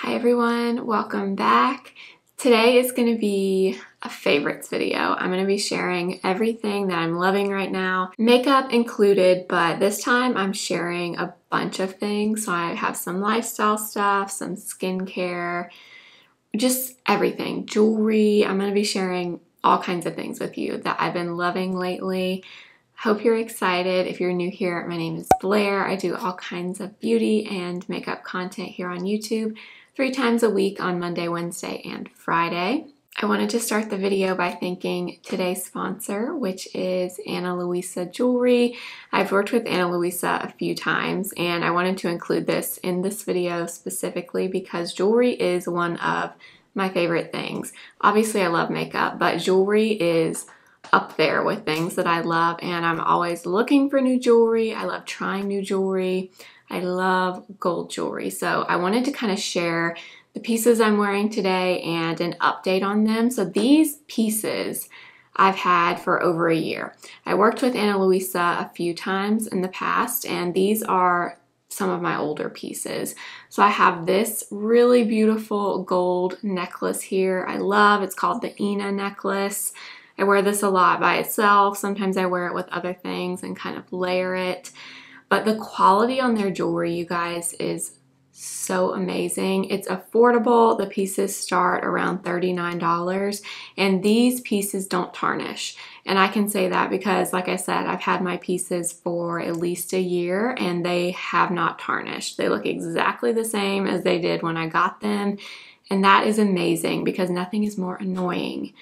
Hi everyone, welcome back. Today is going to be a favorites video. I'm going to be sharing everything that I'm loving right now, makeup included, but this time I'm sharing a bunch of things. So I have some lifestyle stuff, some skincare, just everything, jewelry. I'm going to be sharing all kinds of things with you that I've been loving lately. Hope you're excited. If you're new here, my name is Blair. I do all kinds of beauty and makeup content here on YouTube 3 times a week on Monday, Wednesday, and Friday. I wanted to start the video by thanking today's sponsor, which is Ana Luisa Jewelry. I've worked with Ana Luisa a few times, and I wanted to include this in this video specifically because jewelry is one of my favorite things. Obviously, I love makeup, but jewelry is up there with things that I love, and I'm always looking for new jewelry. I love trying new jewelry. I love gold jewelry. So I wanted to kind of share the pieces I'm wearing today and an update on them. So these pieces I've had for over a year. I worked with Ana Luisa a few times in the past, and these are some of my older pieces. So I have this really beautiful gold necklace here. I love, it's called the Ina necklace. I wear this a lot by itself. Sometimes I wear it with other things and kind of layer it. But the quality on their jewelry, you guys, is so amazing. It's affordable. The pieces start around $39, and these pieces don't tarnish. And I can say that because, like I said, I've had my pieces for at least a year and they have not tarnished. They look exactly the same as they did when I got them. And that is amazing because nothing is more annoying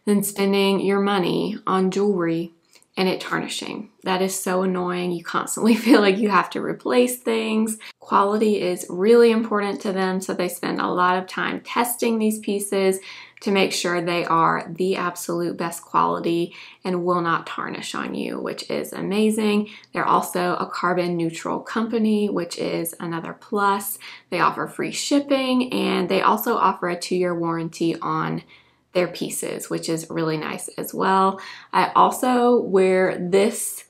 than spending your money on jewelry and it tarnishing. That is so annoying. You constantly feel like you have to replace things. Quality is really important to them, so they spend a lot of time testing these pieces to make sure they are the absolute best quality and will not tarnish on you, which is amazing. They're also a carbon neutral company, which is another plus. They offer free shipping, and they also offer a 2-year warranty on their pieces, which is really nice as well. I also wear this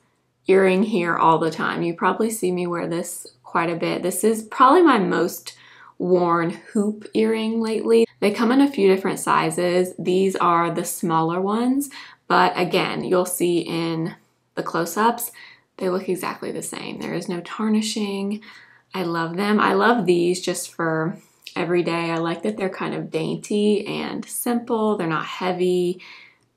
earring here all the time. You probably see me wear this quite a bit. This is probably my most worn hoop earring lately. They come in a few different sizes. These are the smaller ones, but again, you'll see in the close-ups, they look exactly the same. There is no tarnishing. I love them. I love these just for every day. I like that they're kind of dainty and simple. They're not heavy.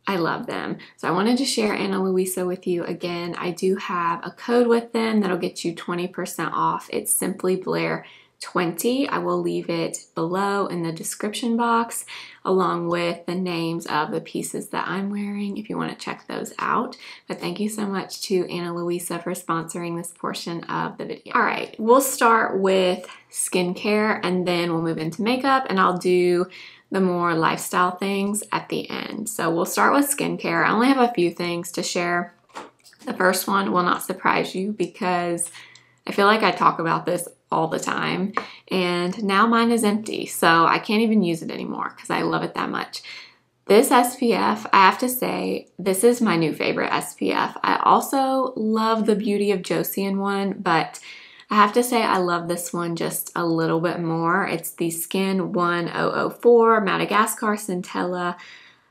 I love them. So I wanted to share Ana Luisa with you again. I do have a code with them that'll get you 20% off. It's simply.blair 20. I will leave it below in the description box along with the names of the pieces that I'm wearing if you want to check those out. But thank you so much to Ana Luisa for sponsoring this portion of the video. All right, we'll start with skincare and then we'll move into makeup, and I'll do the more lifestyle things at the end. So we'll start with skincare. I only have a few things to share. The first one will not surprise you because I feel like I talk about this all the time, and now mine is empty, so I can't even use it anymore because I love it that much. This SPF, I have to say, this is my new favorite SPF. I also love the Beauty of Joseon one, but I have to say I love this one just a little bit more. It's the Skin 1004 Madagascar Centella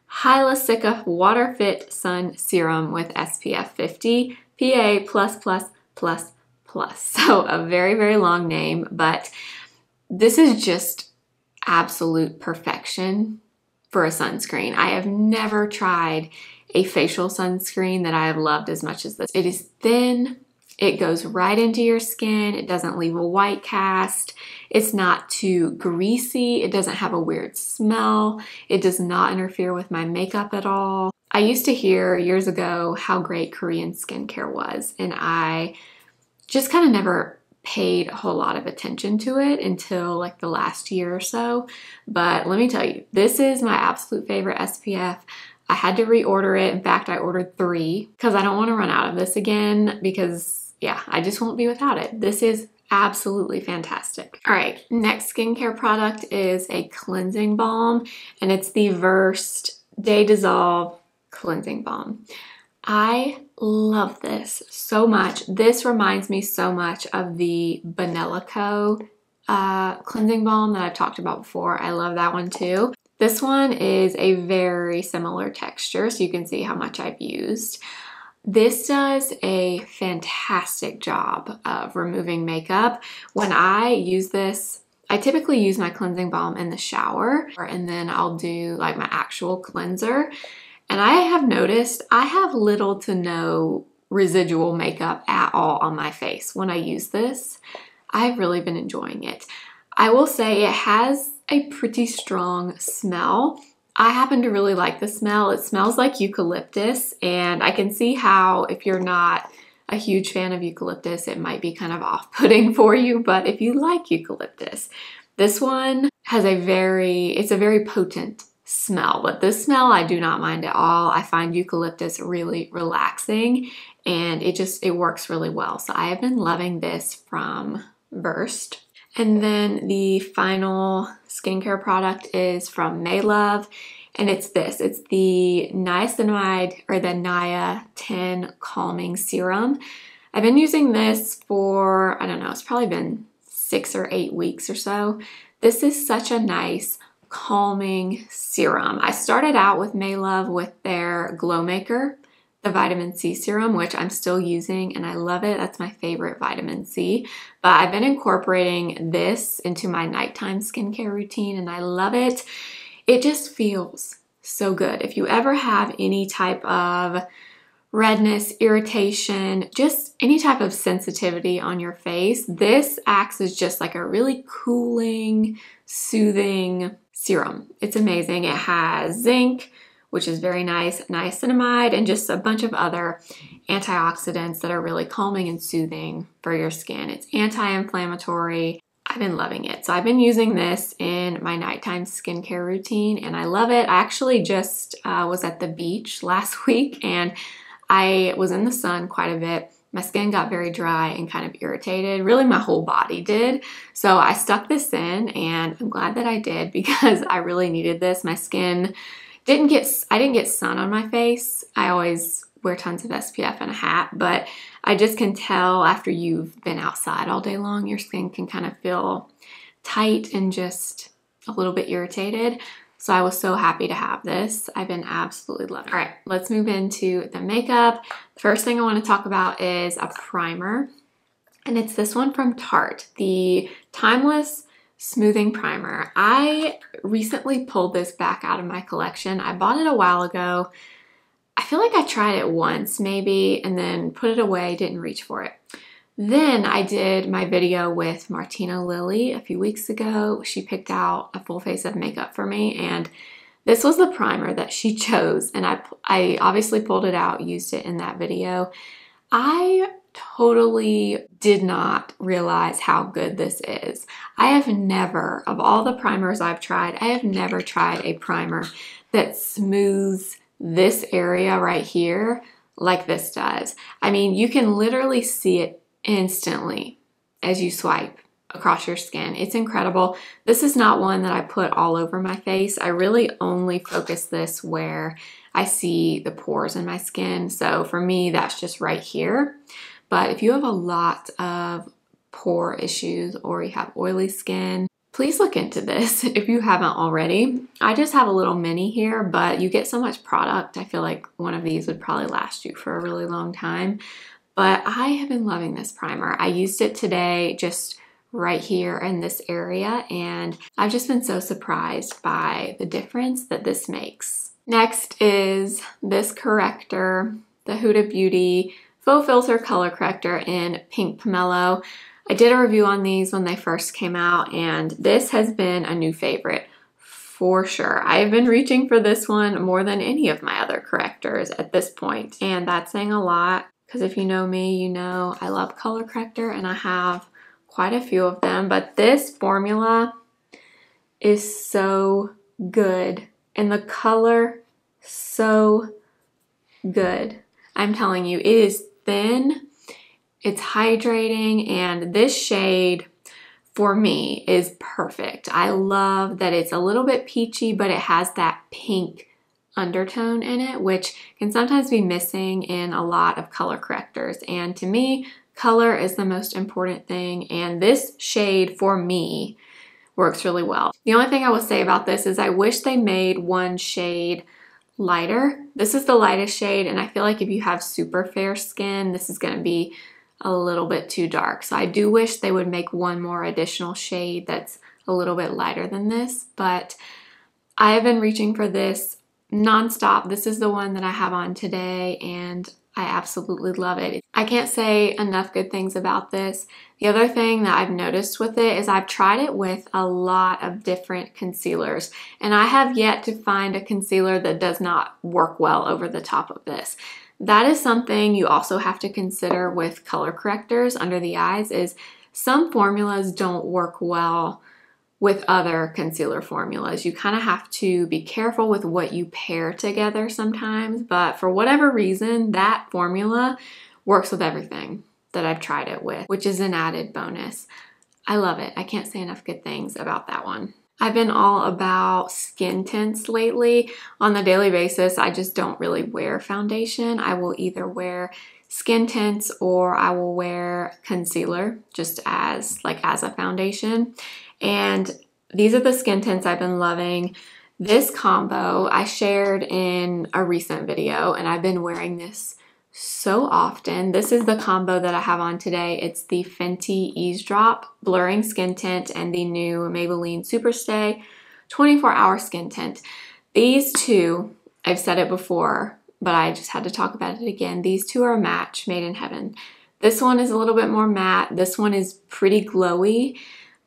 Hyaluronic Water Fit Sun Serum with SPF 50 PA+++++. So a very, very long name, but this is just absolute perfection for a sunscreen. I have never tried a facial sunscreen that I have loved as much as this. It is thin, it goes right into your skin, it doesn't leave a white cast, it's not too greasy, it doesn't have a weird smell, it does not interfere with my makeup at all. I used to hear years ago how great Korean skincare was, and I just kind of never paid a whole lot of attention to it until like the last year or so. But let me tell you, this is my absolute favorite SPF. I had to reorder it. In fact, I ordered 3 because I don't want to run out of this again because, yeah, I just won't be without it. This is absolutely fantastic. All right, next skincare product is a cleansing balm, and it's the Versed Day Dissolve Cleansing Balm. I love this so much. This reminds me so much of the Banelico cleansing balm that I've talked about before. I love that one too. This one is a very similar texture, so you can see how much I've used. This does a fantastic job of removing makeup. When I use this, I typically use my cleansing balm in the shower, and then I'll do like my actual cleanser. And I have noticed I have little to no residual makeup at all on my face when I use this. I've really been enjoying it. I will say it has a pretty strong smell. I happen to really like the smell. It smells like eucalyptus, and I can see how if you're not a huge fan of eucalyptus, it might be kind of off-putting for you, but if you like eucalyptus, this one has it's a very potent smell, but this smell I do not mind at all. I find eucalyptus really relaxing, and it works really well. So I have been loving this from Burst. And then the final skincare product is from Maybelline, and it's this. It's the niacinamide or the Nia10 Calming Serum. I've been using this for, I don't know, it's probably been 6 or 8 weeks or so. This is such a nice calming serum. I started out with Maybelline with their Glow Maker, the vitamin C serum, which I'm still using and I love it. That's my favorite vitamin C. But I've been incorporating this into my nighttime skincare routine and I love it. It just feels so good. If you ever have any type of redness, irritation, just any type of sensitivity on your face, this acts as just like a really cooling, soothing serum. It's amazing. It has zinc, which is very nice, niacinamide, and just a bunch of other antioxidants that are really calming and soothing for your skin. It's anti-inflammatory. I've been loving it. So I've been using this in my nighttime skincare routine and I love it. I actually just was at the beach last week and I was in the sun quite a bit. My skin got very dry and kind of irritated. Really, my whole body did. So I stuck this in and I'm glad that I did because I really needed this. My skin I didn't get sun on my face. I always wear tons of SPF and a hat, but I just can tell after you've been outside all day long, your skin can kind of feel tight and just a little bit irritated. So I was so happy to have this. I've been absolutely loving it. All right, let's move into the makeup. The first thing I want to talk about is a primer, and it's this one from Tarte, the Timeless Smoothing Primer. I recently pulled this back out of my collection. I bought it a while ago. I feel like I tried it once maybe and then put it away, didn't reach for it. Then I did my video with Martina Lily a few weeks ago. She picked out a full face of makeup for me and this was the primer that she chose and I obviously pulled it out, used it in that video. I totally did not realize how good this is. I have never, of all the primers I've tried, I have never tried a primer that smooths this area right here like this does. I mean, you can literally see it instantly as you swipe across your skin. It's incredible. This is not one that I put all over my face. I really only focus this where I see the pores in my skin. So for me, that's just right here. But if you have a lot of pore issues or you have oily skin, please look into this if you haven't already. I just have a little mini here, but you get so much product. I feel like one of these would probably last you for a really long time. But I have been loving this primer. I used it today just right here in this area, and I've just been so surprised by the difference that this makes. Next is this corrector, the Huda Beauty Faux Filter Color Corrector in Pink Pomelo. I did a review on these when they first came out, and this has been a new favorite for sure. I have been reaching for this one more than any of my other correctors at this point, and that's saying a lot because if you know me, you know I love color corrector and I have quite a few of them, but this formula is so good and the color so good. I'm telling you, it is thin, it's hydrating, and this shade for me is perfect. I love that it's a little bit peachy, but it has that pink undertone in it, which can sometimes be missing in a lot of color correctors. And to me, Color is the most important thing, and this shade for me works really well. The only thing I will say about this is I wish they made one shade lighter. This is the lightest shade, and I feel like if you have super fair skin, this is going to be a little bit too dark. So I do wish they would make one more additional shade that's a little bit lighter than this, but I have been reaching for this nonstop. This is the one that I have on today, and I absolutely love it. I can't say enough good things about this. The other thing that I've noticed with it is I've tried it with a lot of different concealers, and I have yet to find a concealer that does not work well over the top of this. That is something you also have to consider with color correctors under the eyes, is some formulas don't work well with other concealer formulas. You kind of have to be careful with what you pair together sometimes, but for whatever reason, that formula works with everything that I've tried it with, which is an added bonus. I love it. I can't say enough good things about that one. I've been all about skin tints lately. On the daily basis, I just don't really wear foundation. I will either wear skin tints or I will wear concealer just as a foundation. And these are the skin tints I've been loving. This combo I shared in a recent video, and I've been wearing this so often. This is the combo that I have on today. It's the Fenty Eaze Drop Blurring Skin Tint and the new Maybelline Superstay 24-Hour Skin Tint. These two, I've said it before, but I just had to talk about it again. These two are a match made in heaven. This one is a little bit more matte. This one is pretty glowy.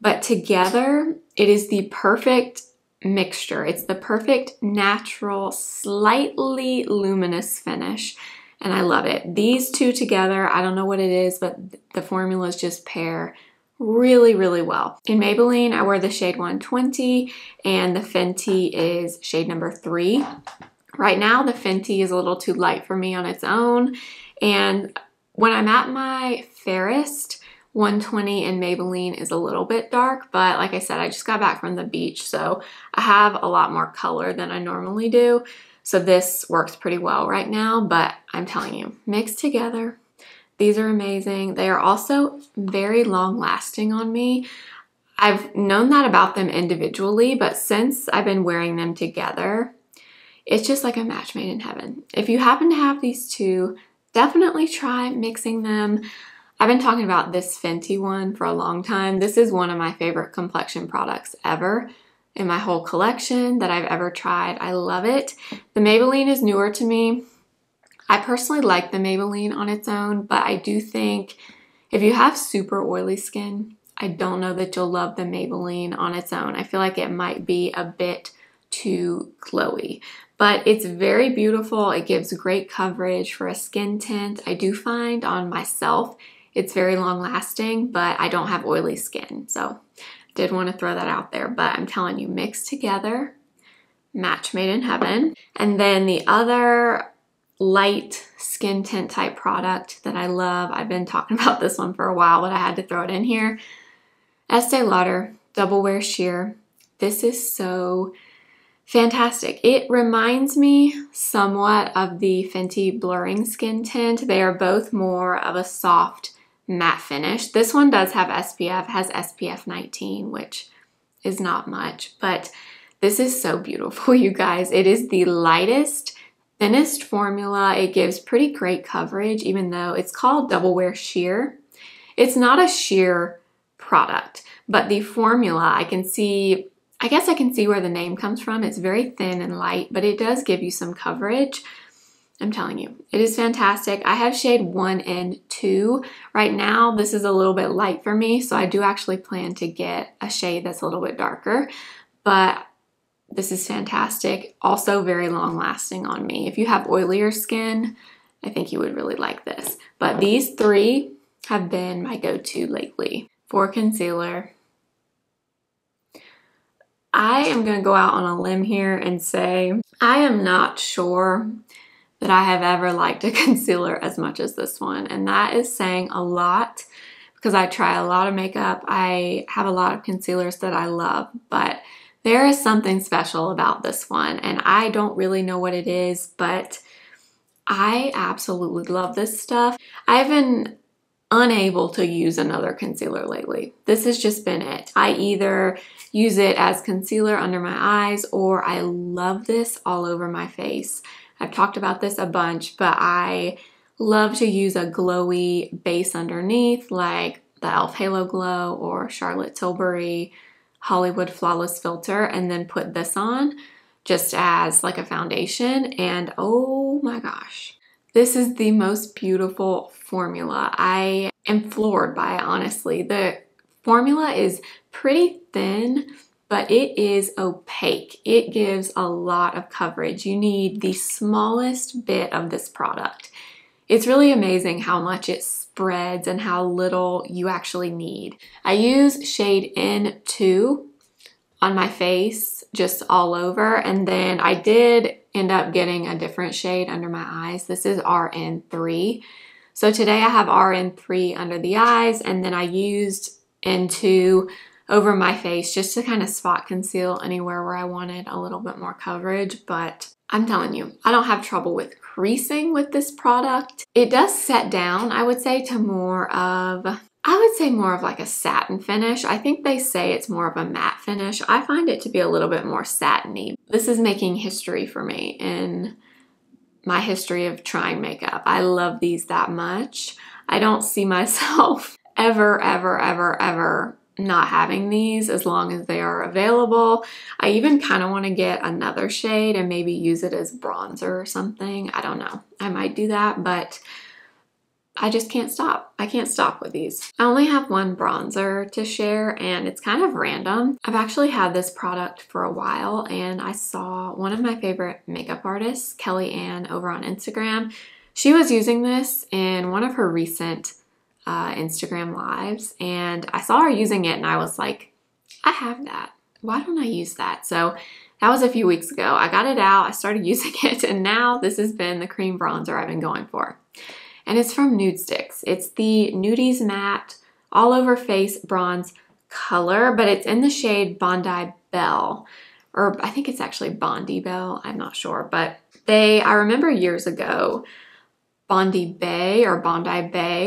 But together, it is the perfect mixture. It's the perfect natural, slightly luminous finish, and I love it. These two together, I don't know what it is, but the formulas just pair really, really well. In Maybelline, I wear the shade 120, and the Fenty is shade number 3. Right now, the Fenty is a little too light for me on its own, and when I'm at my fairest, 120 in Maybelline is a little bit dark, but like I said, I just got back from the beach, so I have a lot more color than I normally do. So this works pretty well right now, but I'm telling you, mixed together, these are amazing. They are also very long lasting on me. I've known that about them individually, but since I've been wearing them together, it's just like a match made in heaven. If you happen to have these two, definitely try mixing them. I've been talking about this Fenty one for a long time. This is one of my favorite complexion products ever in my whole collection that I've ever tried. I love it. The Maybelline is newer to me. I personally like the Maybelline on its own, but I do think if you have super oily skin, I don't know that you'll love the Maybelline on its own. I feel like it might be a bit too glowy, but it's very beautiful. It gives great coverage for a skin tint. I do find on myself, it's very long lasting, but I don't have oily skin. So did want to throw that out there, but I'm telling you, mixed together, match made in heaven. And then the other light skin tint type product that I love, I've been talking about this one for a while, but I had to throw it in here. Este Lauder Double Wear Sheer. This is so fantastic. It reminds me somewhat of the Fenty Blurring Skin Tint. They are both more of a soft matte finish. This one does have SPF, has SPF 19, which is not much, but this is so beautiful, you guys. It is the lightest, thinnest formula. It gives pretty great coverage, even though it's called Double Wear Sheer. It's not a sheer product, but the formula, I guess I can see where the name comes from. It's very thin and light, but it does give you some coverage. I'm telling you, it is fantastic. I have shade 1 and 2. Right now, this is a little bit light for me, so I do actually plan to get a shade that's a little bit darker, but this is fantastic. Also very long lasting on me. If you have oilier skin, I think you would really like this. But these three have been my go-to lately. For concealer, I am going to go out on a limb here and say I am not sure that I have ever liked a concealer as much as this one, and that is saying a lot because I try a lot of makeup. I have a lot of concealers that I love, but there is something special about this one, and I don't really know what it is, but I absolutely love this stuff. I have been unable to use another concealer lately. This has just been it. I either use it as concealer under my eyes, or I love this all over my face. I've talked about this a bunch, but I love to use a glowy base underneath, like the e.l.f. Halo Glow or Charlotte Tilbury Hollywood Flawless Filter, and then put this on just as like a foundation. And oh my gosh, this is the most beautiful formula. I am floored by it, honestly. The formula is pretty thin, but it is opaque. It gives a lot of coverage. You need the smallest bit of this product. It's really amazing how much it spreads and how little you actually need. I use shade N2 on my face, just all over, and then I did end up getting a different shade under my eyes. This is RN3. So today I have RN3 under the eyes, and then I used N2 over my face just to kind of spot conceal anywhere where I wanted a little bit more coverage. But I'm telling you, I don't have trouble with creasing with this product. It does set down, I would say, to more of like a satin finish. I think they say it's more of a matte finish. I find it to be a little bit more satiny. This is making history for me in my history of trying makeup. I love these that much. I don't see myself ever not having these as long as they are available. I even kind of want to get another shade and maybe use it as bronzer or something. I don't know. I might do that, but I just can't stop. I can't stop with these. I only have one bronzer to share, and it's kind of random. I've actually had this product for a while, and I saw one of my favorite makeup artists, Kelly Ann, over on Instagram. She was using this in one of her recent Instagram lives, and I saw her using it, and I was like, I have that. Why don't I use that? So that was a few weeks ago. I got it out, I started using it, and now this has been the cream bronzer I've been going for. And it's from Nudestix. It's the Nudies Matte All Over Face Bronze color, but it's in the shade Bondi Belle, or I think it's actually Bondi Belle, I'm not sure. But I remember years ago, Bondi Bay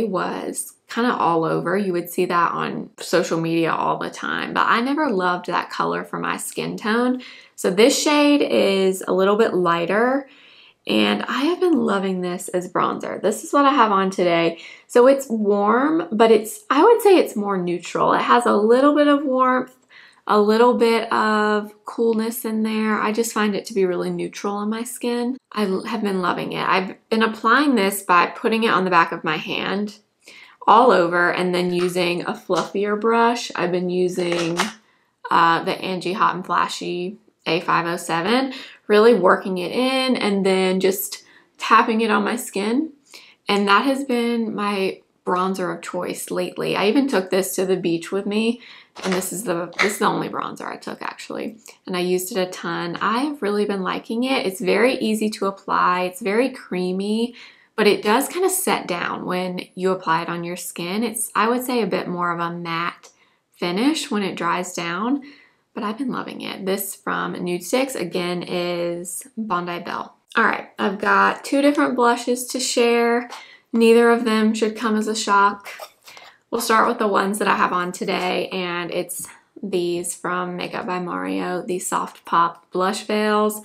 was kind of all over. You would see that on social media all the time, but I never loved that color for my skin tone. So this shade is a little bit lighter, and I have been loving this as bronzer. This is what I have on today. So it's warm, but I would say it's more neutral. It has a little bit of warmth, a little bit of coolness in there. I just find it to be really neutral on my skin. I have been loving it. I've been applying this by putting it on the back of my hand all over, and then using a fluffier brush. I've been using the Angie Hot and Flashy A507, really working it in and then just tapping it on my skin. And that has been my bronzer of choice lately. I even took this to the beach with me, and this is the only bronzer I took actually, and I used it a ton. I have really been liking it. It's very easy to apply. It's very creamy, but it does kind of set down when you apply it on your skin. It's, I would say, a bit more of a matte finish when it dries down, but I've been loving it. This from Nudestix, again, is Bondi Belle. All right, I've got two different blushes to share. Neither of them should come as a shock. We'll start with the ones that I have on today, and it's these from Makeup by Mario, the Soft Pop Blush Veils.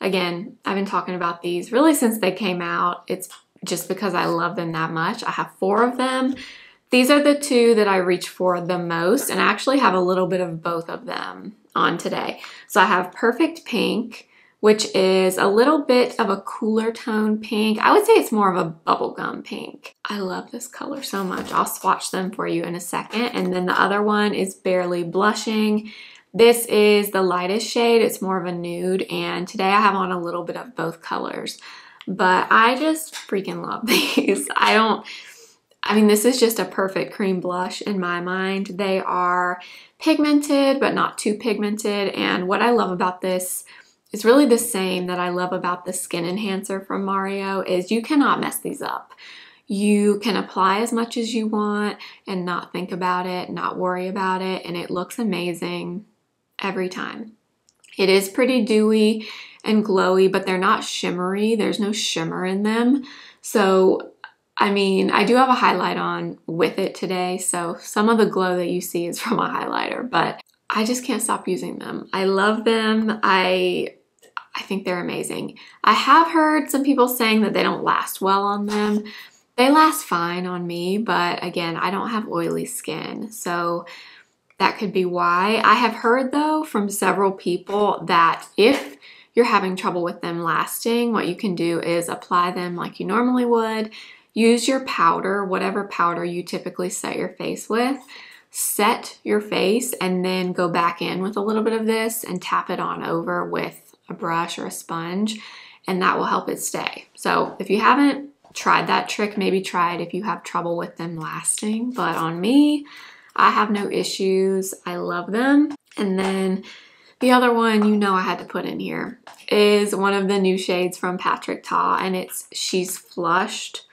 Again, I've been talking about these really since they came out. It's just because I love them that much. I have 4 of them. These are the 2 that I reach for the most, and I actually have a little bit of both of them on today. So I have Perfect Pink, which is a little bit of a cooler tone pink. I would say it's more of a bubblegum pink. I love this color so much. I'll swatch them for you in a second. And then the other one is Barely Blushing. This is the lightest shade. It's more of a nude, and today I have on a little bit of both colors. But I just freaking love these. I mean, this is just a perfect cream blush in my mind. They are pigmented, but not too pigmented. And what I love about this is really the same that I love about the Skin Enhancer from Mario, is you cannot mess these up. You can apply as much as you want and not think about it, not worry about it, and it looks amazing every time. It is pretty dewy and glowy, but they're not shimmery. There's no shimmer in them. So I mean, I do have a highlight on with it today, so some of the glow that you see is from a highlighter, but I just can't stop using them. I love them. I think they're amazing. I have heard some people saying that they don't last well on them. They last fine on me, but again, I don't have oily skin, so that could be why. I have heard though from several people that if you're having trouble with them lasting, what you can do is apply them like you normally would. Use your powder, whatever powder you typically set your face with. Set your face and then go back in with a little bit of this and tap it on over with a brush or a sponge, and that will help it stay. So if you haven't tried that trick, maybe try it if you have trouble with them lasting. But on me, I have no issues. I love them. And then the other one, you know, I had to put in here is one of the new shades from Tarte, and it's She's Flushed.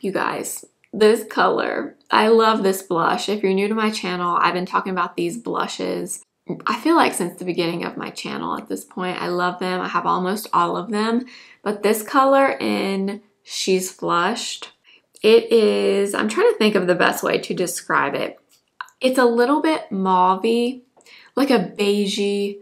You guys, this color, I love this blush. If you're new to my channel, I've been talking about these blushes, I feel like since the beginning of my channel at this point. I love them. I have almost all of them, but this color in She's Flushed, it is, I'm trying to think of the best way to describe it. It's a little bit mauve-y, like a beigey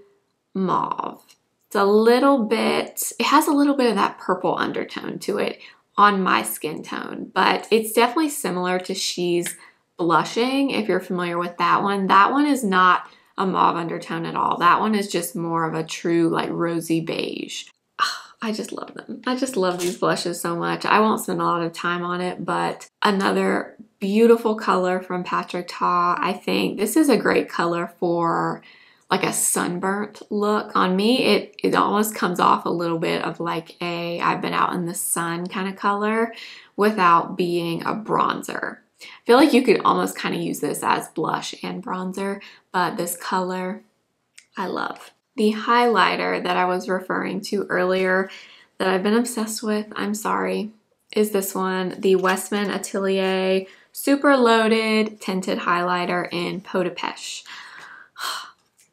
mauve. It's a little bit, it has a little bit of that purple undertone to it on my skin tone, but it's definitely similar to She's Blushing, if you're familiar with that one. That one is not a mauve undertone at all. That one is just more of a true like rosy beige. I just love them. I just love these blushes so much. I won't spend a lot of time on it, but another beautiful color from Tarte. I think this is a great color for like a sunburnt look. On me, it almost comes off a little bit of like a I've been out in the sun kind of color without being a bronzer. I feel like you could almost kind of use this as blush and bronzer, but this color I love. The highlighter that I was referring to earlier that I've been obsessed with, I'm sorry, is this one, the Westman Atelier Super Loaded Tinted Highlighter in Peau de Peche.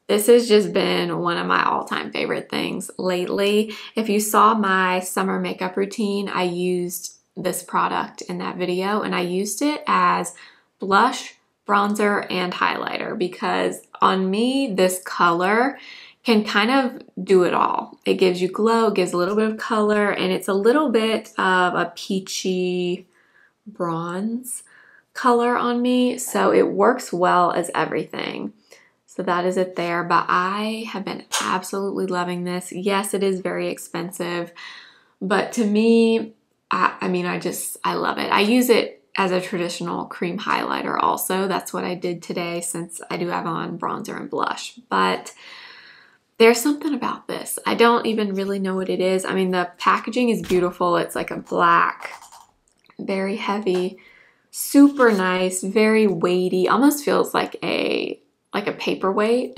This has just been one of my all-time favorite things lately. If you saw my summer makeup routine, I used this product in that video, and I used it as blush, bronzer, and highlighter because on me, this color can kind of do it all. It gives you glow, gives a little bit of color, and it's a little bit of a peachy bronze color on me, so it works well as everything. So that is it there, but I have been absolutely loving this. Yes, it is very expensive, but to me, I mean, I love it. I use it as a traditional cream highlighter also. That's what I did today since I do have on bronzer and blush, but there's something about this. I don't even really know what it is. I mean, the packaging is beautiful. It's like a black, very heavy, super nice, very weighty, almost feels like a paperweight.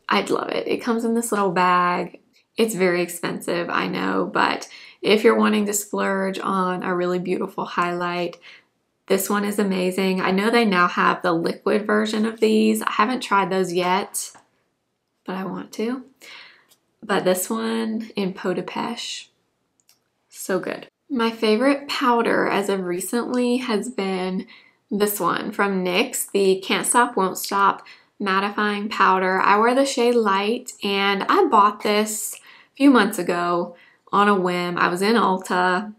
I'd love it. It comes in this little bag. It's very expensive, I know, but if you're wanting to splurge on a really beautiful highlight, this one is amazing. I know they now have the liquid version of these. I haven't tried those yet, but I want to. But this one in Peau de Peche, so good. My favorite powder as of recently has been this one from NYX, the Can't Stop Won't Stop mattifying powder. I wear the shade Light, and I bought this a few months ago on a whim. I was in Ulta,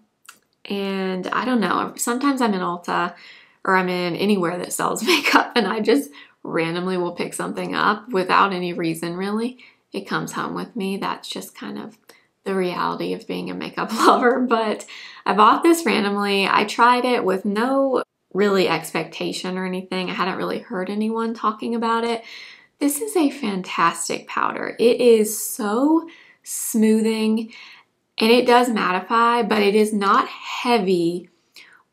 and I don't know, sometimes I'm in Ulta or I'm in anywhere that sells makeup, and I just randomly will pick something up without any reason really. It comes home with me. That's just kind of the reality of being a makeup lover, but I bought this randomly. I tried it with no really expectation or anything. I hadn't really heard anyone talking about it. This is a fantastic powder. It is so smoothing and it does mattify, but it is not heavy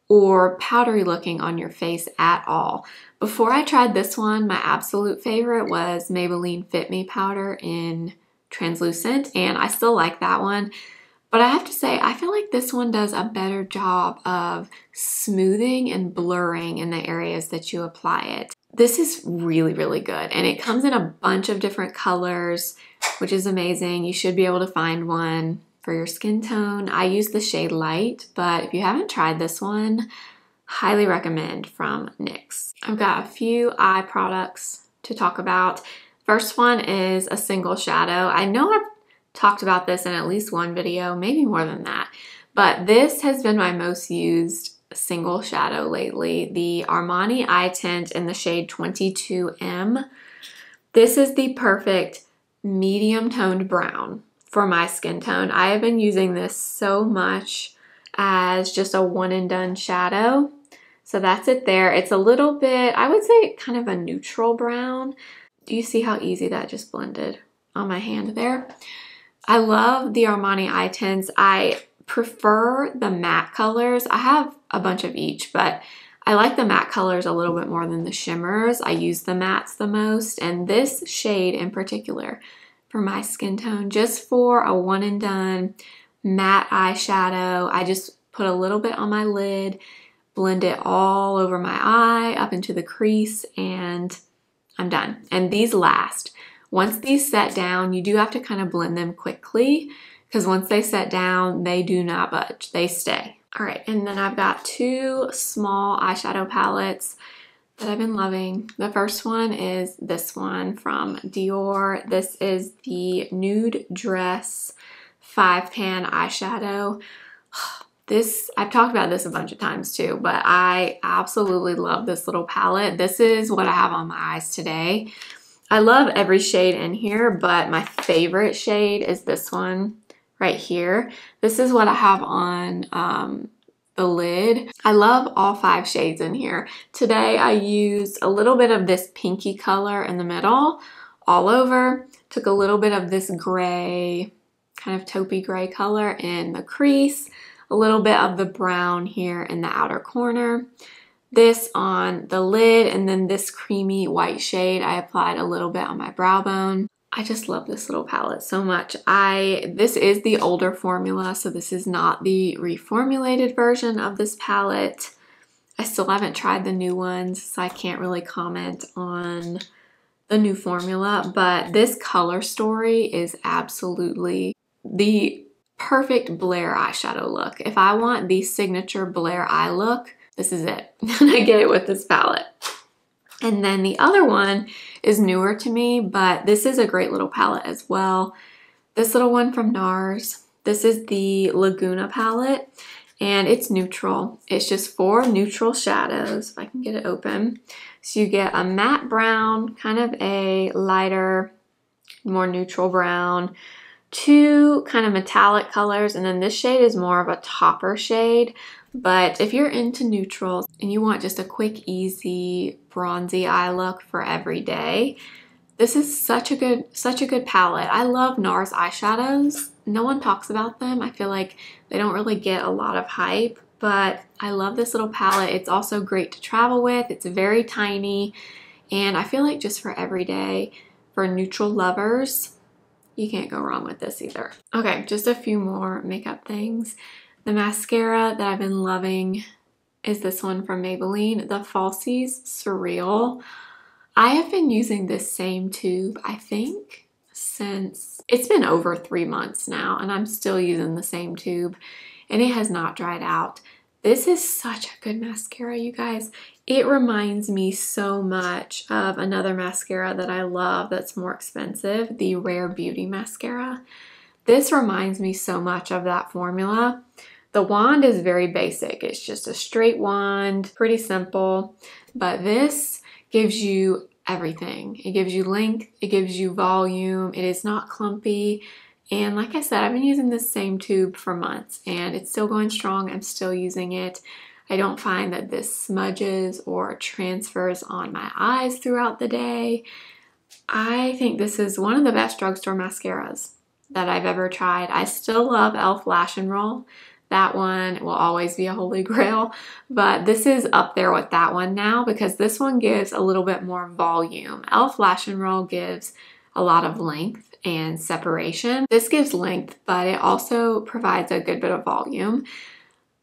or powdery looking on your face at all. Before I tried this one, my absolute favorite was Maybelline Fit Me powder in translucent, and I still like that one. But I have to say, I feel like this one does a better job of smoothing and blurring in the areas that you apply it. This is really, really good, and it comes in a bunch of different colors, which is amazing. You should be able to find one for your skin tone. I use the shade Light, but if you haven't tried this one, highly recommend from NYX. I've got a few eye products to talk about. First one is a single shadow. I know I've talked about this in at least one video, maybe more than that, but this has been my most used single shadow lately. The Armani Eye Tint in the shade 22M. This is the perfect medium toned brown for my skin tone. I have been using this so much as just a one and done shadow. So that's it there. It's a little bit, I would say kind of a neutral brown. Do you see how easy that just blended on my hand there? I love the Armani eye tints. I prefer the matte colors. I have a bunch of each, but I like the matte colors a little bit more than the shimmers. I use the mattes the most, and this shade in particular for my skin tone, just for a one and done matte eyeshadow. I just put a little bit on my lid, blend it all over my eye, up into the crease, and I'm done. And these last. Once these set down, you do have to kind of blend them quickly, because once they set down, they do not budge. They stay. All right, and then I've got two small eyeshadow palettes that I've been loving. The first one is this one from Dior. This is the Nude Dress 5-pan eyeshadow. This, I've talked about this a bunch of times too, but I absolutely love this little palette. This is what I have on my eyes today. I love every shade in here, but my favorite shade is this one right here. This is what I have on the lid. I love all 5 shades in here. Today I used a little bit of this pinky color in the middle all over. Took a little bit of this gray, kind of taupey gray color in the crease. A little bit of the brown here in the outer corner. This on the lid, and then this creamy white shade I applied a little bit on my brow bone. I just love this little palette so much. This is the older formula, so this is not the reformulated version of this palette. I still haven't tried the new ones, so I can't really comment on the new formula, but this color story is absolutely the perfect Blair eyeshadow look. If I want the signature Blair eye look, this is it. And I get it with this palette. And then the other one is newer to me, but this is a great little palette as well. This little one from NARS. This is the Laguna palette, and it's neutral. It's just 4 neutral shadows, if I can get it open. So you get a matte brown, kind of a lighter, more neutral brown, 2 kind of metallic colors, and then this shade is more of a topper shade. But if you're into neutrals and you want just a quick, easy, bronzy eye look for every day, this is such a good palette. I love NARS eyeshadows. No one talks about them. I feel like they don't really get a lot of hype, but I love this little palette. It's also great to travel with. It's very tiny, and I feel like just for every day, for neutral lovers, you can't go wrong with this either. Okay, just a few more makeup things. The mascara that I've been loving is this one from Maybelline, the Falsies Surreal. I have been using this same tube, I think, since it's been over 3 months now, and I'm still using the same tube, and it has not dried out. This is such a good mascara, you guys. It reminds me so much of another mascara that I love that's more expensive, the Rare Beauty mascara. This reminds me so much of that formula. The wand is very basic. It's just a straight wand, pretty simple, but this gives you everything. It gives you length, it gives you volume, it is not clumpy, and like I said, I've been using this same tube for months, and it's still going strong. I'm still using it. I don't find that this smudges or transfers on my eyes throughout the day. I think this is one of the best drugstore mascaras that I've ever tried. I still love e.l.f. Lash and Roll. That one will always be a holy grail, but this is up there with that one now because this one gives a little bit more volume. e.l.f. Lash and Roll gives a lot of length and separation. This gives length, but it also provides a good bit of volume.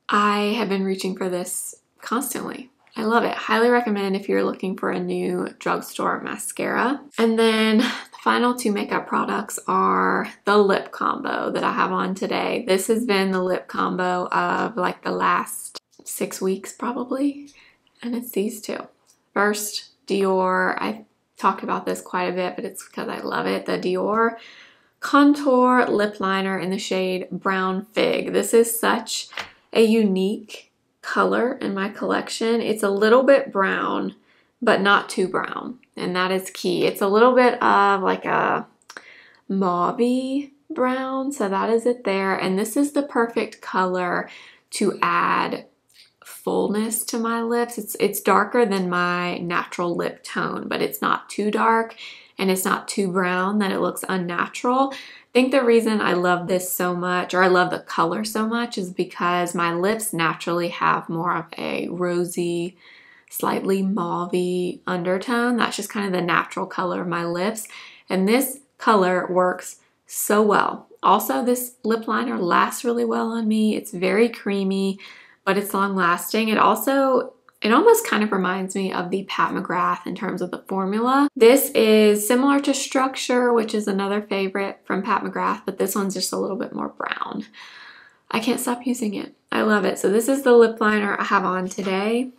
I have been reaching for this constantly. I love it. Highly recommend if you're looking for a new drugstore mascara. And then the final two makeup products are the lip combo that I have on today. This has been the lip combo of like the last 6 weeks probably, and it's these two. First, Dior. I talked about this quite a bit, but it's because I love it. The Dior Contour Lip Liner in the shade Brown Fig. This is such a unique color in my collection. It's a little bit brown, but not too brown, and that is key. It's a little bit of like a mauve-y brown, so that is it there. And this is the perfect color to add fullness to my lips. It's darker than my natural lip tone, but it's not too dark and it's not too brown that it looks unnatural. I think the reason I love this so much, or I love the color so much, is because my lips naturally have more of a rosy, slightly mauve-y undertone. That's just kind of the natural color of my lips, and this color works so well. Also, this lip liner lasts really well on me. It's very creamy, but it's long lasting. It almost kind of reminds me of the Pat McGrath in terms of the formula. This is similar to Structure, which is another favorite from Pat McGrath, but this one's just a little bit more brown. I can't stop using it. I love it. So this is the lip liner I have on today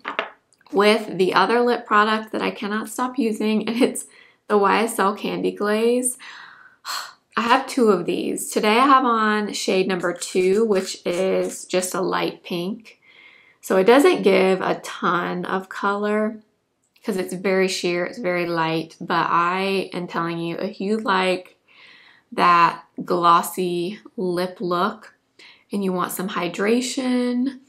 with the other lip product that I cannot stop using, and it's the YSL Candy Glaze. I have two of these. Today I have on shade number 2, which is just a light pink. So it doesn't give a ton of color because it's very sheer, it's very light, but I am telling you, if you like that glossy lip look and you want some hydration,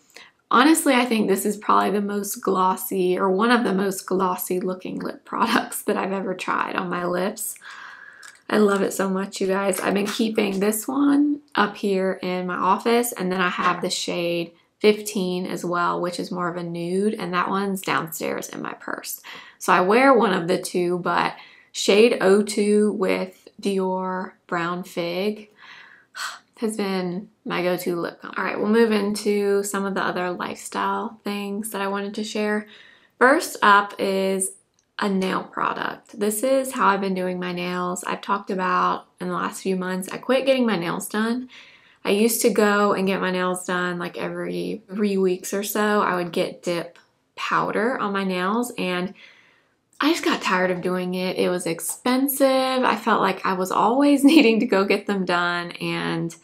honestly, I think this is probably the most glossy, or one of the most glossy looking lip products that I've ever tried on my lips. I love it so much, you guys. I've been keeping this one up here in my office, and then I have the shade 15 as well, which is more of a nude, and that one's downstairs in my purse. So I wear one of the two, but shade 02 with Dior Brown Fig has been my go-to lip combo. All right, we'll move into some of the other lifestyle things that I wanted to share. First up is a nail product. This is how I've been doing my nails. I've talked about in the last few months, I quit getting my nails done. I used to go and get my nails done like every 3 weeks or so. I would get dip powder on my nails, and I just got tired of doing it. It was expensive. I felt like I was always needing to go get them done, and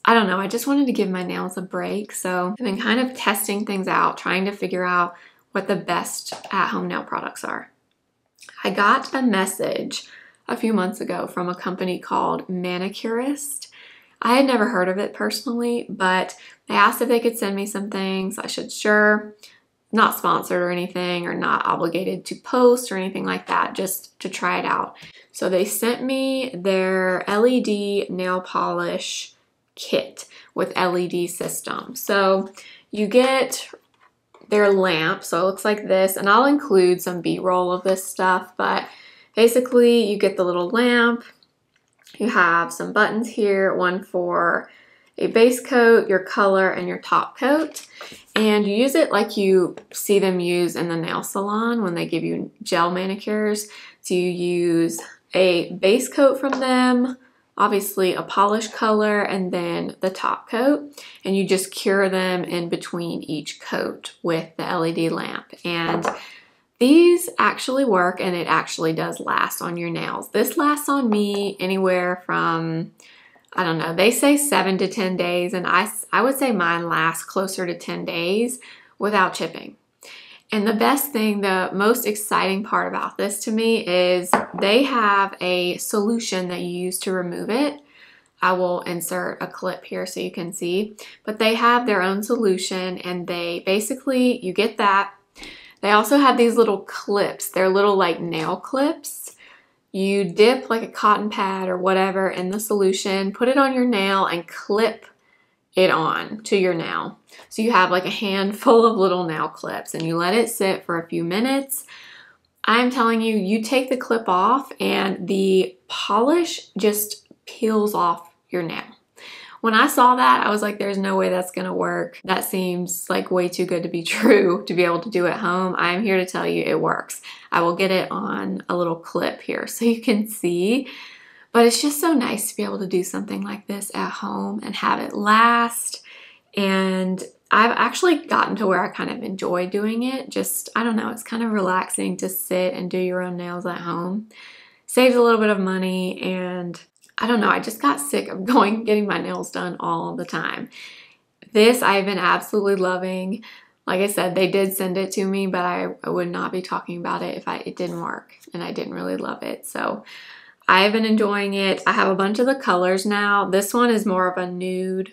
I don't know, I just wanted to give my nails a break. So I've been kind of testing things out, trying to figure out what the best at-home nail products are. I got a message a few months ago from a company called Manicurist. I had never heard of it personally, but they asked if they could send me some things. I said, sure. Not sponsored or anything, or not obligated to post or anything like that, just to try it out. So they sent me their LED nail polish kit with LED system. So you get their lamp, so it looks like this, and I'll include some B-roll of this stuff, but basically you get the little lamp. You have some buttons here, one for a base coat, your color, and your top coat. And you use it like you see them use in the nail salon when they give you gel manicures. So you use a base coat from them, obviously a polish color, and then the top coat. And you just cure them in between each coat with the LED lamp. And these actually work, and it actually does last on your nails. This lasts on me anywhere from, I don't know, they say 7 to 10 days, and I would say mine lasts closer to 10 days without chipping. And the best thing, the most exciting part about this to me is they have a solution that you use to remove it. I will insert a clip here so you can see, but they have their own solution, and they basically, you get that. They also have these little clips. They're little like nail clips. You dip like a cotton pad or whatever in the solution, put it on your nail, and clip it on to your nail. So you have like a handful of little nail clips, and you let it sit for a few minutes. I'm telling you, you take the clip off and the polish just peels off your nail. When I saw that, I was like, there's no way that's gonna work. That seems like way too good to be true to be able to do at home. I'm here to tell you it works. I will get it on a little clip here so you can see. But it's just so nice to be able to do something like this at home and have it last. And I've actually gotten to where I kind of enjoy doing it. Just, I don't know, it's kind of relaxing to sit and do your own nails at home. Saves a little bit of money, and I don't know, I just got sick of getting my nails done all the time. This I've been absolutely loving. Like I said, they did send it to me, but I would not be talking about it if it didn't work and I didn't really love it. So I've been enjoying it. I have a bunch of the colors now. This one is more of a nude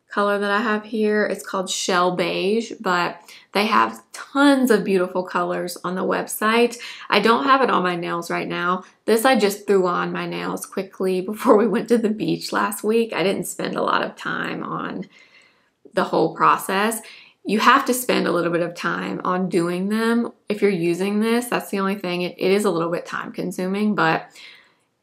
color that I have here. It's called Shell Beige, but they have tons of beautiful colors on the website. I don't have it on my nails right now. This I just threw on my nails quickly before we went to the beach last week. I didn't spend a lot of time on the whole process. You have to spend a little bit of time on doing them. If you're using this, that's the only thing. It is a little bit time consuming, but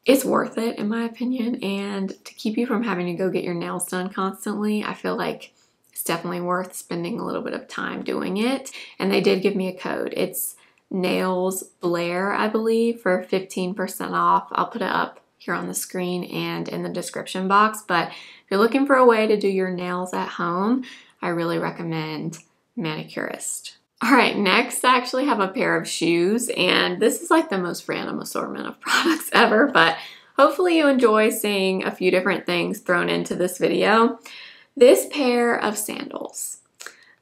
it's worth it in my opinion. And to keep you from having to go get your nails done constantly, I feel like it's definitely worth spending a little bit of time doing it. And they did give me a code. It's Blair, I believe, for 15% off. I'll put it up here on the screen and in the description box. But if you're looking for a way to do your nails at home, I really recommend Manicurist. All right, next I actually have a pair of shoes, and this is like the most random assortment of products ever, but hopefully you enjoy seeing a few different things thrown into this video. This pair of sandals.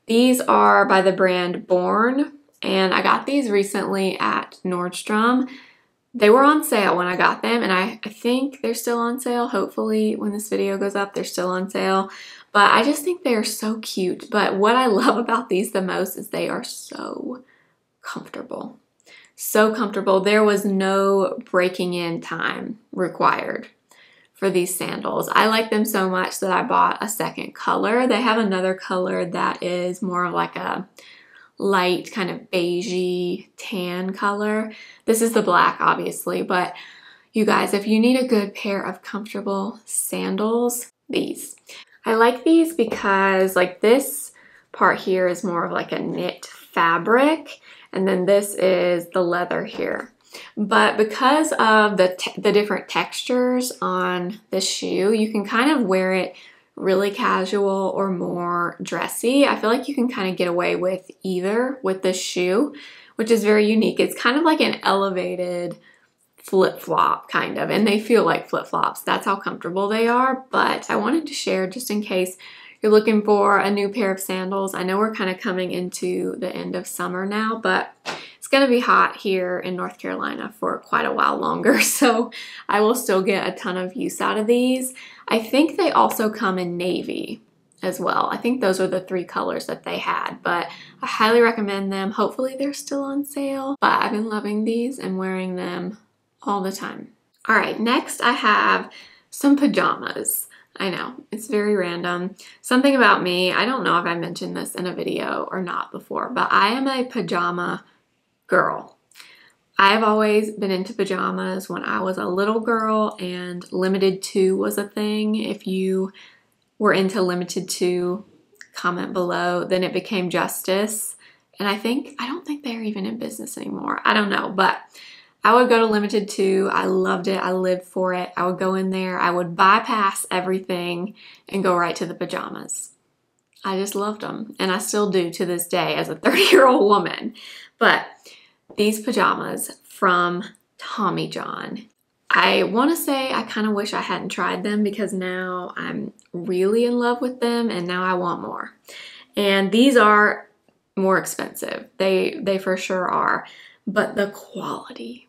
These are by the brand Born, and I got these recently at Nordstrom. They were on sale when I got them, and I think they're still on sale. Hopefully when this video goes up, they're still on sale. But I just think they are so cute. But what I love about these the most is they are so comfortable. So comfortable. There was no breaking in time required for these sandals. I like them so much that I bought a second color. They have another color that is more of like a light kind of beigey tan color. This is the black obviously, but you guys, if you need a good pair of comfortable sandals, these. I like these because like this part here is more of like a knit fabric, and then this is the leather here. But because of the different textures on the shoe, you can kind of wear it really casual or more dressy. I feel like you can kind of get away with either with this shoe, which is very unique. It's kind of like an elevated flip-flop kind of, and they feel like flip-flops. That's how comfortable they are. But I wanted to share just in case you're looking for a new pair of sandals. I know we're kind of coming into the end of summer now, but it's going to be hot here in North Carolina for quite a while longer, so I will still get a ton of use out of these. I think they also come in navy as well. I think those are the 3 colors that they had, but I highly recommend them. Hopefully they're still on sale, but I've been loving these and wearing them all the time. All right, next I have some pajamas. I know, it's very random. Something about me, I don't know if I mentioned this in a video or not before, but I am a pajama girl. I've always been into pajamas when I was a little girl, and Limited 2 was a thing. If you were into Limited 2, comment below. Then it became Justice, and I don't think they're even in business anymore. I don't know, but I would go to Limited 2. I loved it. I lived for it. I would go in there. I would bypass everything and go right to the pajamas. I just loved them, and I still do to this day as a 30-year-old woman. But these pajamas from Tommy John, I want to say I kind of wish I hadn't tried them because now I'm really in love with them and now I want more. And these are more expensive. They for sure are. But the quality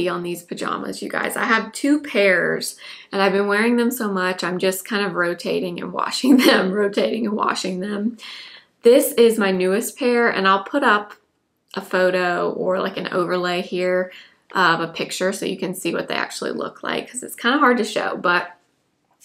on these pajamas, you guys. I have 2 pairs and I've been wearing them so much, I'm just kind of rotating and washing them, rotating and washing them. This is my newest pair, and I'll put up a photo or like an overlay here of a picture so you can see what they actually look like, because it's kind of hard to show. But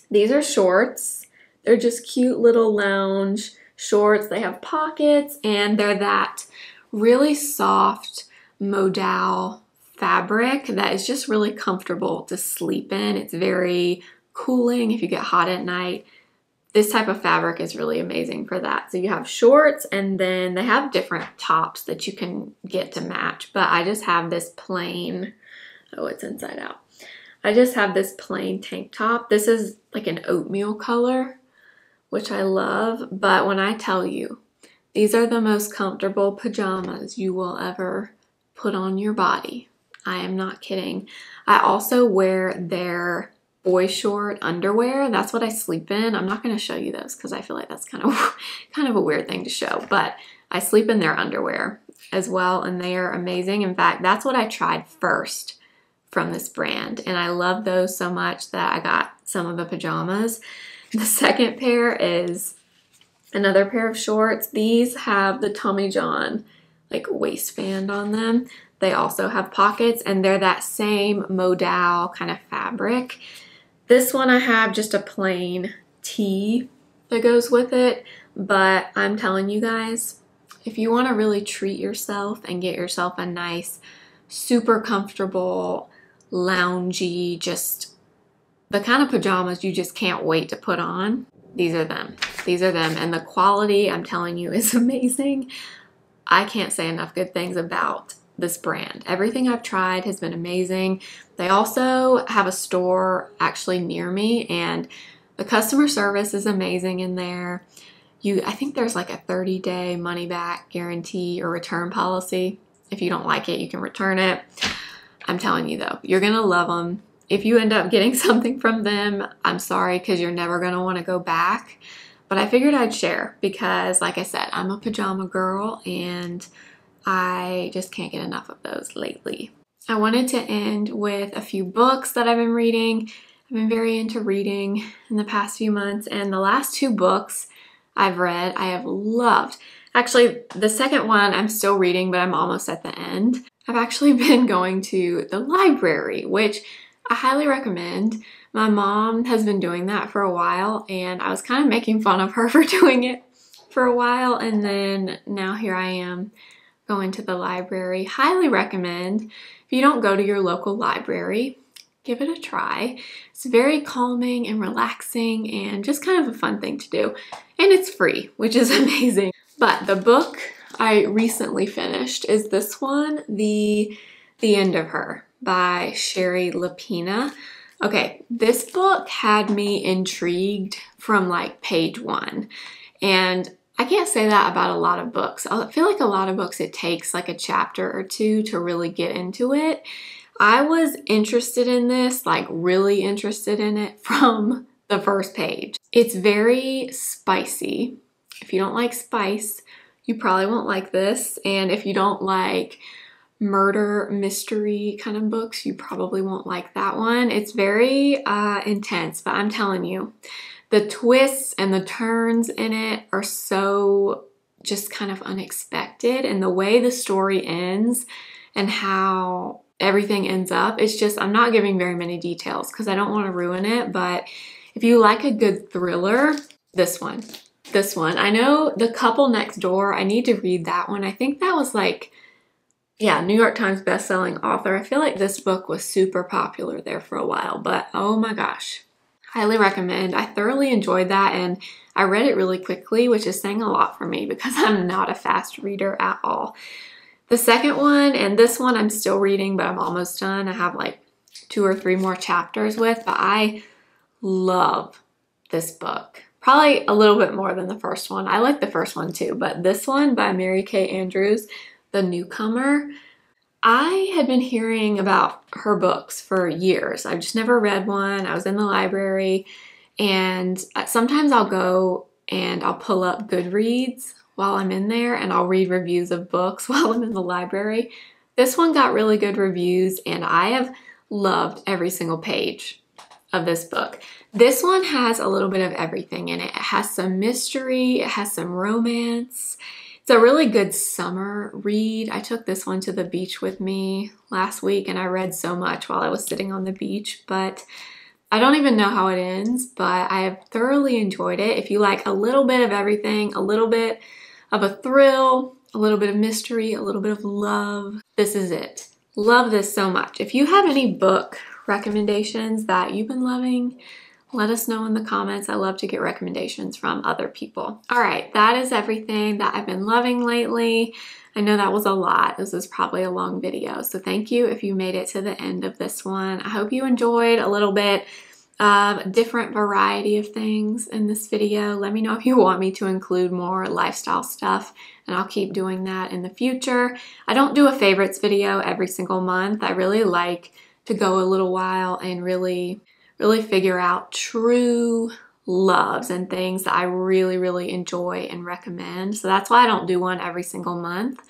these are shorts. They're just cute little lounge shorts. They have pockets, and they're that really soft modal fabric that is just really comfortable to sleep in. It's very cooling if you get hot at night. This type of fabric is really amazing for that. So you have shorts, and then they have different tops that you can get to match, but I just have this plain, oh, it's inside out. I just have this plain tank top. This is like an oatmeal color, which I love. But when I tell you, these are the most comfortable pajamas you will ever put on your body. I am not kidding. I also wear their boy short underwear. That's what I sleep in. I'm not going to show you those because I feel like that's kind of a weird thing to show, but I sleep in their underwear as well, and they are amazing. In fact, that's what I tried first from this brand, and I love those so much that I got some of the pajamas. The second pair is another pair of shorts. These have the Tommy John like waistband on them. They also have pockets, and they're that same modal kind of fabric. This one I have just a plain tee that goes with it, but I'm telling you guys, if you want to really treat yourself and get yourself a nice, super comfortable, loungy, just the kind of pajamas you just can't wait to put on, these are them. These are them, and the quality, I'm telling you, is amazing. I can't say enough good things about this brand. Everything I've tried has been amazing. They also have a store actually near me, and the customer service is amazing in there. I think there's like a 30-day money-back guarantee or return policy. If you don't like it, you can return it. I'm telling you though, you're gonna love them. If you end up getting something from them, I'm sorry, because you're never gonna want to go back. But I figured I'd share because, like I said, I'm a pajama girl and I just can't get enough of those lately. I wanted to end with a few books that I've been reading. I've been very into reading in the past few months, and the last two books I've read, I have loved. Actually, the second one I'm still reading, but I'm almost at the end. I've actually been going to the library, which I highly recommend. My mom has been doing that for a while, and I was kind of making fun of her for doing it for a while, and then now here I am going to the library. Highly recommend. If you don't go to your local library, give it a try. It's very calming and relaxing and just kind of a fun thing to do. And it's free, which is amazing. But the book I recently finished is this one, The End of Her by Sherry Lapina. Okay, this book had me intrigued from like page one. And I can't say that about a lot of books. I feel like a lot of books, it takes like a chapter or two to really get into it. I was interested in this, like really interested in it from the first page. It's very spicy. If you don't like spice, you probably won't like this. And if you don't like murder mystery kind of books, you probably won't like that one. It's very intense, but I'm telling you, the twists and the turns in it are so just kind of unexpected, and the way the story ends and how everything ends up, it's just, I'm not giving very many details because I don't want to ruin it, but if you like a good thriller, this one. I know The Couple Next Door, I need to read that one. I think that was like, yeah, New York Times bestselling author. I feel like this book was super popular there for a while, but oh my gosh. Highly recommend. I thoroughly enjoyed that, and I read it really quickly, which is saying a lot for me because I'm not a fast reader at all. The second one and this one I'm still reading, but I'm almost done. I have like 2 or 3 more chapters with, but I love this book. Probably a little bit more than the first one. I like the first one too, but this one by Mary Kay Andrews, The Newcomer, I had been hearing about her books for years. I've just never read one. I was in the library, and sometimes I'll go and I'll pull up Goodreads while I'm in there, and I'll read reviews of books while I'm in the library. This one got really good reviews, and I have loved every single page of this book. This one has a little bit of everything in it. It has some mystery, it has some romance. It's a really good summer read. I took this one to the beach with me last week, and I read so much while I was sitting on the beach, but I don't even know how it ends, but I have thoroughly enjoyed it. If you like a little bit of everything, a little bit of a thrill, a little bit of mystery, a little bit of love, this is it. Love this so much. If you have any book recommendations that you've been loving, let us know in the comments. I love to get recommendations from other people. All right, that is everything that I've been loving lately. I know that was a lot. This was probably a long video. So thank you if you made it to the end of this one. I hope you enjoyed a little bit of different variety of things in this video. Let me know if you want me to include more lifestyle stuff, and I'll keep doing that in the future. I don't do a favorites video every single month. I really like to go a little while and really figure out true loves and things that I really enjoy and recommend. So that's why I don't do one every single month.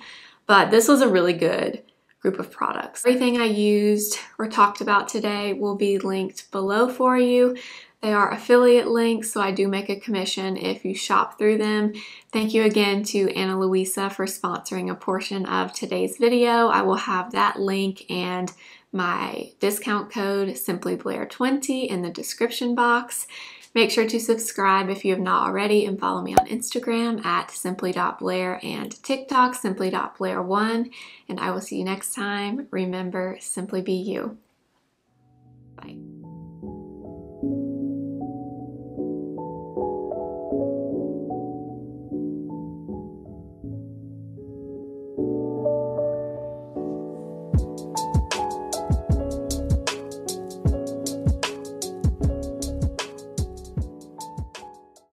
But this was a really good group of products. Everything I used or talked about today will be linked below for you. They are affiliate links, so I do make a commission if you shop through them. Thank you again to Ana Luisa for sponsoring a portion of today's video. I will have that link and my discount code simply.blair20 in the description box. Make sure to subscribe if you have not already and follow me on Instagram at simply.blair and TikTok simply.blair1. And I will see you next time. Remember, simply be you. Bye.